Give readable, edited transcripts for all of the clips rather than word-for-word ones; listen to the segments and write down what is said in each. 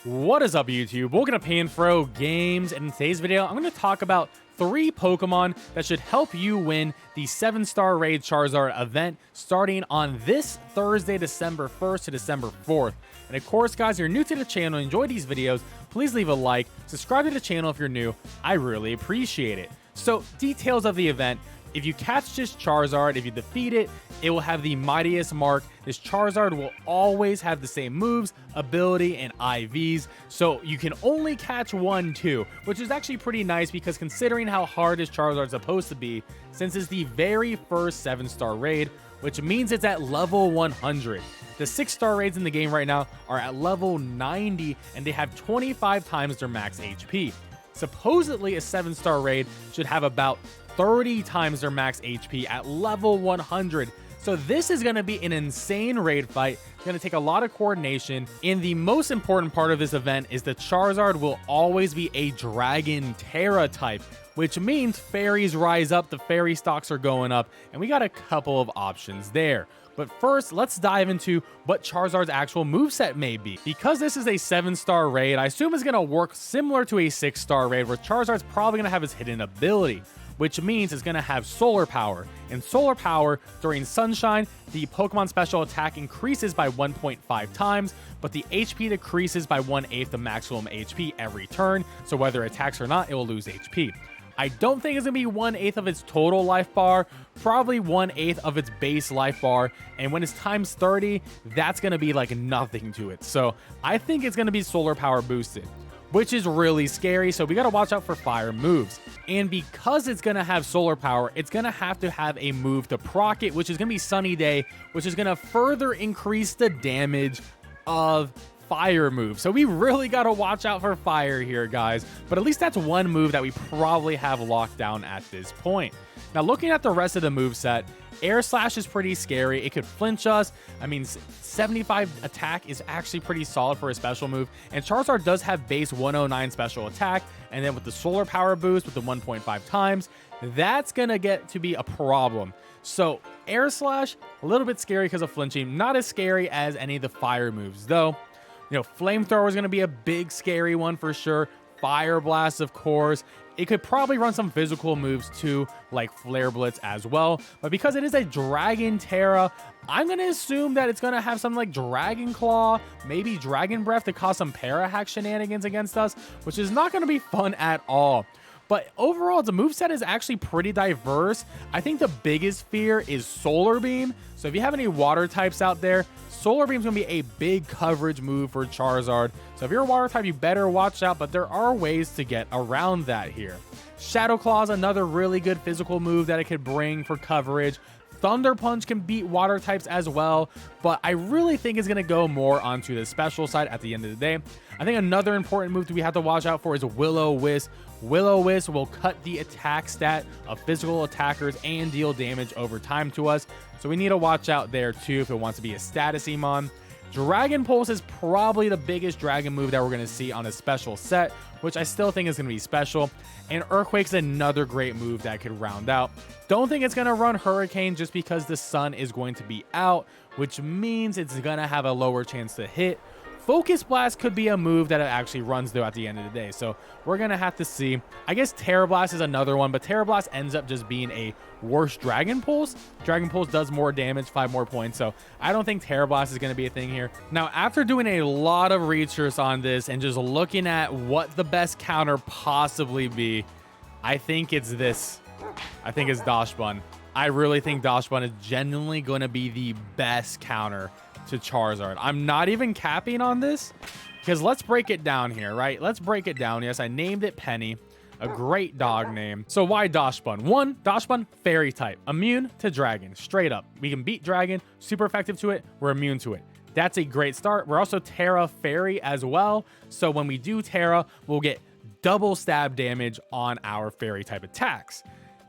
What is up, YouTube? Welcome to PanFro Games, and in today's video, I'm going to talk about 3 Pokemon that should help you win the 7-star Raid Charizard event starting on this Thursday, December 1st to December 4th. And of course, guys, if you're new to the channel and enjoy these videos, please leave a like, subscribe to the channel if you're new. I really appreciate it. So, details of the event. If you catch this Charizard, if you defeat it, it will have the mightiest mark. This Charizard will always have the same moves, ability, and IVs. So you can only catch 1 too, which is actually pretty nice because considering how hard this Charizard is supposed to be, since it's the very first 7-star raid, which means it's at level 100. The 6-star raids in the game right now are at level 90, and they have 25 times their max HP. Supposedly, a 7-star raid should have about 30 times their max HP at level 100. So this is going to be an insane raid fight. It's going to take a lot of coordination. And the most important part of this event is the Charizard will always be a Dragon Tera type, which means fairies rise up, the fairy stocks are going up, and we got a couple of options there. But first, let's dive into what Charizard's actual moveset may be. Because this is a 7-star raid, I assume it's going to work similar to a 6-star raid, where Charizard's probably going to have his hidden ability, which means it's going to have solar power. And solar power, during sunshine, the Pokemon special attack increases by 1.5 times, but the HP decreases by 1/8 the maximum HP every turn, so whether it attacks or not, it will lose HP. I don't think it's going to be 1/8 of its total life bar, probably 1/8 of its base life bar, and when it's times 30, that's going to be like nothing to it. So I think it's going to be solar power boosted, which is really scary, so we got to watch out for fire moves. And because it's going to have solar power, it's going to have a move to proc it, which is going to be Sunny Day, which is going to further increase the damage of fire moves. So we really got to watch out for fire here, guys. But at least that's one move that we probably have locked down at this point. Now, looking at the rest of the moveset, Air Slash is pretty scary. It could flinch us. I mean, 75 attack is actually pretty solid for a special move. And Charizard does have base 109 special attack. And then with the solar power boost with the 1.5 times, that's going to get to be a problem. So Air Slash, a little bit scary because of flinching. Not as scary as any of the fire moves, though. You know, Flamethrower is going to be a big scary one for sure. Fire Blast, of course. It could probably run some physical moves too, like Flare Blitz as well. But because it is a Dragon Tera, I'm going to assume that it's going to have something like Dragon Claw, maybe Dragon Breath to cause some Para-Hack shenanigans against us, which is not going to be fun at all. But overall, the moveset is actually pretty diverse. I think the biggest fear is Solar Beam. So if you have any water types out there, Solar Beam is going to be a big coverage move for Charizard. So if you're a water type, you better watch out, but there are ways to get around that here. Shadow Claw is another really good physical move that it could bring for coverage. Thunder Punch can beat water types as well, but I really think it's going to go more onto the special side at the end of the day. I think another important move that we have to watch out for is Will-O-Wisp. Will-O-Wisp will cut the attack stat of physical attackers and deal damage over time to us, so we need to watch out there too if it wants to be a status Emon. Dragon Pulse is probably the biggest dragon move that we're going to see on a special set, which I still think is going to be special. And Earthquake's another great move that could round out. Don't think it's going to run Hurricane just because the sun is going to be out, which means it's going to have a lower chance to hit. Focus Blast could be a move that it actually runs though at the end of the day, so we're going to have to see. I guess Terra Blast is another one, but Terra Blast ends up just being a worse Dragon Pulse. Dragon Pulse does more damage, 5 more points, so I don't think Terra Blast is going to be a thing here. Now, after doing a lot of research on this and just looking at what the best counter possibly be, I think it's this. I think it's Dachsbun. I really think Dachsbun is genuinely going to be the best counter to Charizard. I'm not even capping on this because let's break it down here, right? Let's break it down. Yes, I named it Penny, a great dog name. So why Dachsbun? One, Dachsbun, fairy type, immune to dragon, straight up. We can beat dragon, super effective to it, we're immune to it. That's a great start. We're also Terra fairy as well. So when we do Terra, we'll get double stab damage on our fairy type attacks.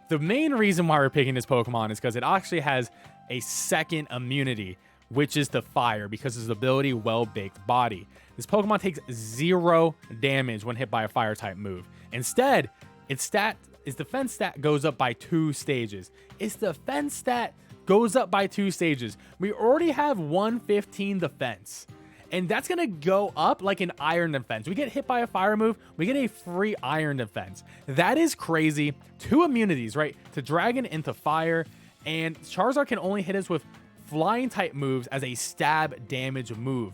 The main reason why we're picking this Pokemon is because it actually has a second immunity, which is the fire, because of his ability Well-Baked Body. This Pokemon takes 0 damage when hit by a fire type move. Instead, its defense stat goes up by 2 stages. Its defense stat goes up by 2 stages. We already have 115 defense. and that's gonna go up like an iron defense. We get hit by a fire move, we get a free iron defense. That is crazy. 2 immunities, right? To dragon and to fire, and Charizard can only hit us with flying type moves as a stab damage move.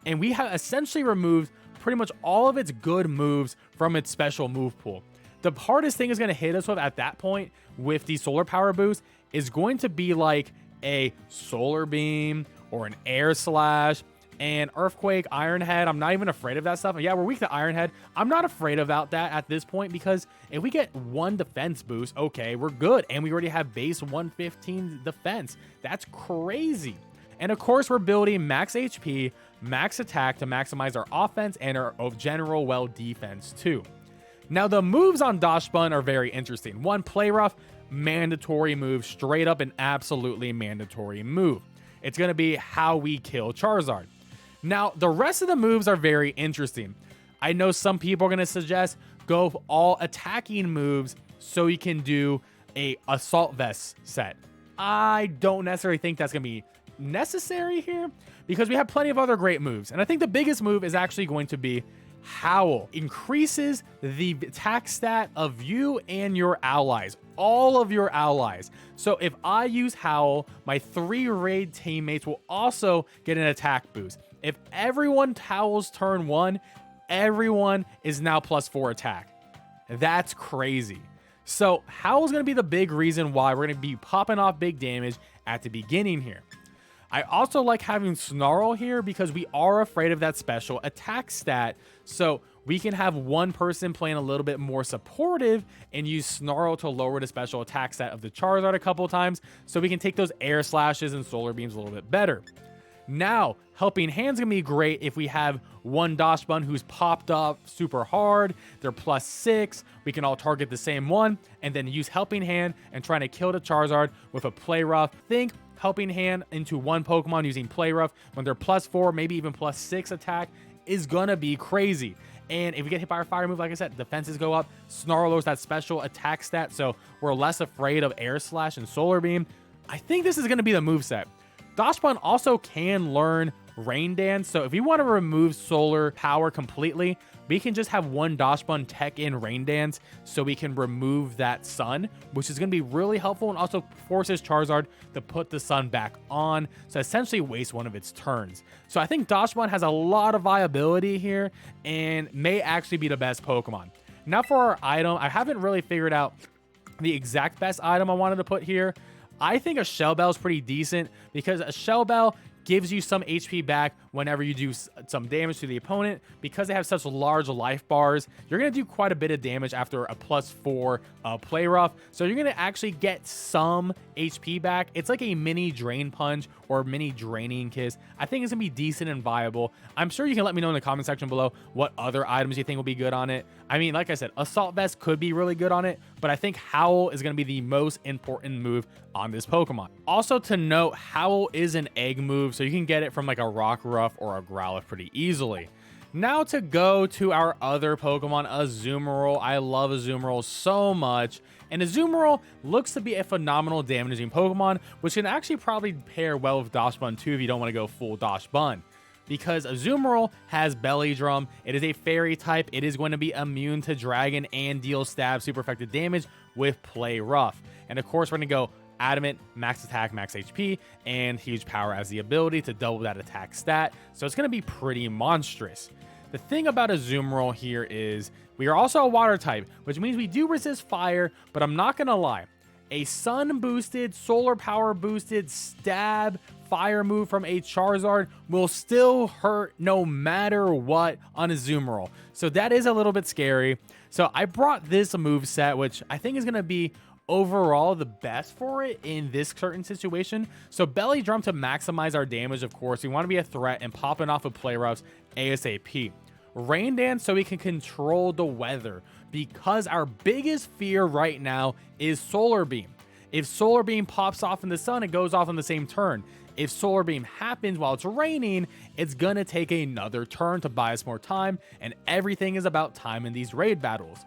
And we have essentially removed pretty much all of its good moves from its special move pool. The hardest thing is going to hit us with at that point with the solar power boost is going to be like a solar beam or an air slash and earthquake, iron head. I'm not even afraid of that stuff. Yeah, we're weak to iron head. I'm not afraid about that at this point because if we get 1 defense boost, okay, we're good. And we already have base 115 defense. That's crazy. And of course, we're building max HP, max attack to maximize our offense and our general defense too. Now, the moves on Dachsbun are very interesting. 1, Play Rough, mandatory move, straight up an absolutely mandatory move. It's going to be how we kill Charizard. Now, the rest of the moves are very interesting. I know some people are going to suggest go all attacking moves so you can do a Assault Vest set. I don't necessarily think that's going to be necessary here because we have plenty of other great moves. And I think the biggest move is actually going to be Howl. Increases the attack stat of you and your allies, all of your allies. So if I use Howl, my 3 raid teammates will also get an attack boost. If everyone howls turn 1, everyone is now +4 attack. That's crazy. So Howl is going to be the big reason why we're going to be popping off big damage at the beginning here. I also like having Snarl here because we are afraid of that special attack stat. So we can have one person playing a little bit more supportive and use Snarl to lower the special attack stat of the Charizard a couple times. So we can take those air slashes and solar beams a little bit better. Now, Helping Hand's gonna be great if we have one Dachsbun who's popped up super hard. They're +6. We can all target the same one and then use Helping Hand and trying to kill the Charizard with a Play Rough. Think Helping Hand into one Pokemon using Play Rough when they're +4, maybe even +6 attack is gonna be crazy. And if we get hit by our fire move, like I said, defenses go up. Snarl lowers that special attack stat, so we're less afraid of Air Slash and Solar Beam. I think this is gonna be the moveset. Dachsbun also can learn Rain Dance, so if we want to remove solar power completely, we can just have one Dachsbun tech in Rain Dance so we can remove that sun, which is going to be really helpful and also forces Charizard to put the sun back on, so essentially waste one of its turns. So I think Dachsbun has a lot of viability here and may actually be the best Pokemon. Now for our item, I haven't really figured out the exact best item I wanted to put here. I think a Shell Bell is pretty decent because a Shell Bell gives you some HP back whenever you do some damage to the opponent. Because they have such large life bars, you're going to do quite a bit of damage after a +4 Play Rough. So you're going to actually get some HP back. It's like a mini Drain Punch or mini Draining Kiss. I think it's going to be decent and viable. I'm sure you can let me know in the comment section below what other items you think will be good on it. I mean, like I said, Assault Vest could be really good on it, but I think Howl is going to be the most important move on this Pokemon. Also to note, Howl is an egg move, so you can get it from like a Rockruff or a Growlithe pretty easily. Now to go to our other Pokemon, Azumarill. I love Azumarill so much, and Azumarill looks to be a phenomenal damaging Pokemon, which can actually probably pair well with Dachsbun too if you don't want to go full Dachsbun. Because Azumarill has Belly Drum, it is a fairy type, it is going to be immune to Dragon and deal stab super effective damage with Play Rough. And of course, we're going to go Adamant, max attack, max HP, and huge power as the ability to double that attack stat. So it's going to be pretty monstrous. The thing about Azumarill here is we are also a water type, which means we do resist fire, but I'm not going to lie. A sun boosted, solar power boosted stab fire move from a Charizard will still hurt no matter what on Azumarill. So that is a little bit scary. So I brought this move set, which I think is going to be overall the best for it in this certain situation. So Belly Drum to maximize our damage, of course. We want to be a threat and popping off of Play Roughs ASAP. Rain Dance so we can control the weather, because our biggest fear right now is Solar Beam. If Solar Beam pops off in the sun, it goes off on the same turn. If Solar Beam happens while it's raining, it's gonna take another turn to buy us more time, and everything is about time in these raid battles.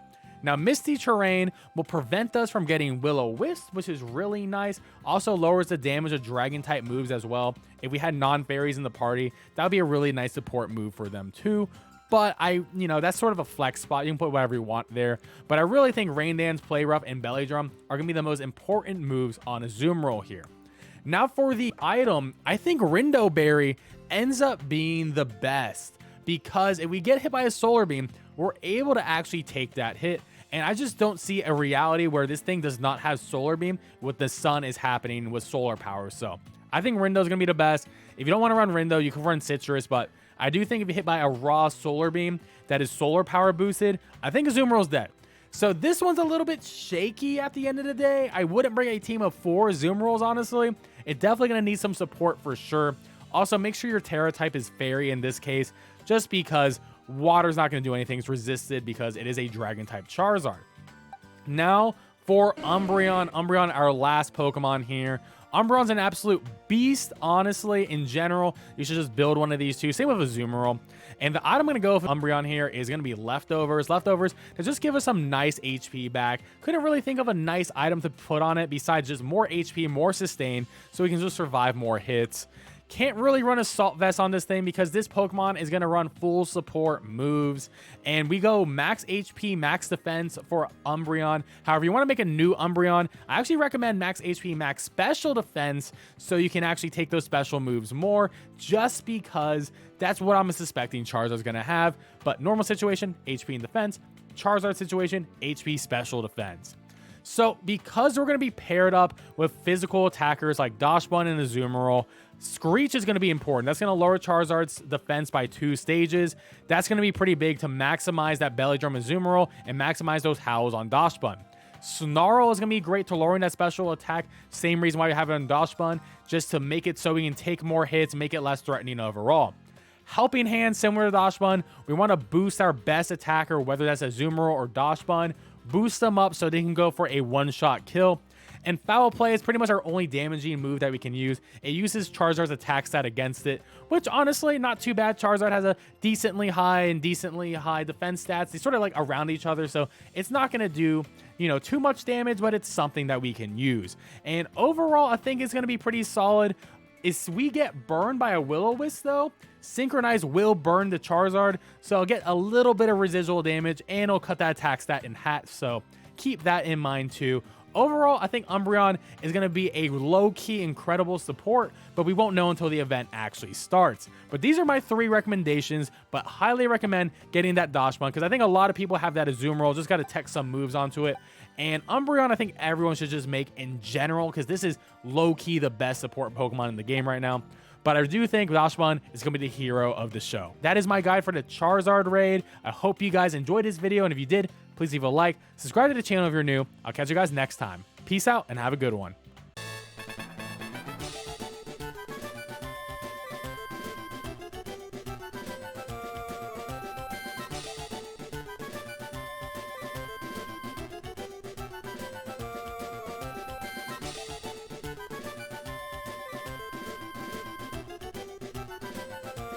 Now, Misty Terrain will prevent us from getting Will-O-Wisp, which is really nice. Also lowers the damage of Dragon-type moves as well. If we had non-fairies in the party, that would be a really nice support move for them too. But that's sort of a flex spot. You can put whatever you want there. But I really think Rain Dance, Play Rough, and Belly Drum are going to be the most important moves on Azumarill here. Now for the item, I think Rindo Berry ends up being the best. Because if we get hit by a Solar Beam, we're able to actually take that hit. And I just don't see a reality where this thing does not have Solar Beam with the sun is happening with solar power. So I think Rindo's going to be the best. If you don't want to run Rindo, you can run Citrus. But I do think if you hit by a raw Solar Beam that is solar power boosted, I think Azumarill's dead. So this one's a little bit shaky at the end of the day. I wouldn't bring a team of 4 Azumarills, honestly. It's definitely going to need some support for sure. Also, make sure your Tera type is Fairy in this case, just because Water's not going to do anything. It's resisted because it is a Dragon-type Charizard. Now for Umbreon. Umbreon, our last Pokemon here. Umbreon's an absolute beast, honestly. In general, you should just build one of these two. Same with Azumarill. And the item I'm going to go with Umbreon here is going to be Leftovers. Leftovers to just give us some nice HP back. Couldn't really think of a nice item to put on it besides just more HP, more sustain, so we can just survive more hits. Can't really run Assault Vest on this thing because this Pokemon is going to run full support moves. And we go max HP, max defense for Umbreon. However, you want to make a new Umbreon, I actually recommend max HP, max special defense so you can actually take those special moves more, just because that's what I'm suspecting Charizard's going to have. But normal situation, HP and defense. Charizard situation, HP special defense. So because we're going to be paired up with physical attackers like Dachsbun and Azumarill, Screech is going to be important. That's going to lower Charizard's defense by 2 stages. That's going to be pretty big to maximize that Belly Drum Azumarill and maximize those howls on Dachsbun. Snarl is going to be great to lowering that special attack. Same reason why we have it on Dachsbun, just to make it so we can take more hits, make it less threatening overall. Helping Hand, similar to Dachsbun, we want to boost our best attacker, whether that's Azumarill or Dachsbun, boost them up so they can go for a one-shot kill. And Foul Play is pretty much our only damaging move that we can use. It uses Charizard's attack stat against it, which honestly, not too bad. Charizard has a decently high and decently high defense stats. They sort of like around each other, so it's not going to do, too much damage, but it's something that we can use. And overall, I think it's going to be pretty solid. If we get burned by a Will-O-Wisp, though, Synchronize will burn the Charizard, so I'll get a little bit of residual damage, and it'll cut that attack stat in half, so keep that in mind too. Overall, I think Umbreon is going to be a low-key incredible support, but we won't know until the event actually starts. But these are my 3 recommendations, but highly recommend getting that Dachsbun because I think a lot of people have that Azumarill, just got to tech some moves onto it. And Umbreon, I think everyone should just make in general because this is low-key the best support Pokemon in the game right now. But I do think Dachsbun is going to be the hero of the show. That is my guide for the Charizard raid. I hope you guys enjoyed this video, and if you did, please leave a like, subscribe to the channel if you're new. I'll catch you guys next time. Peace out and have a good one.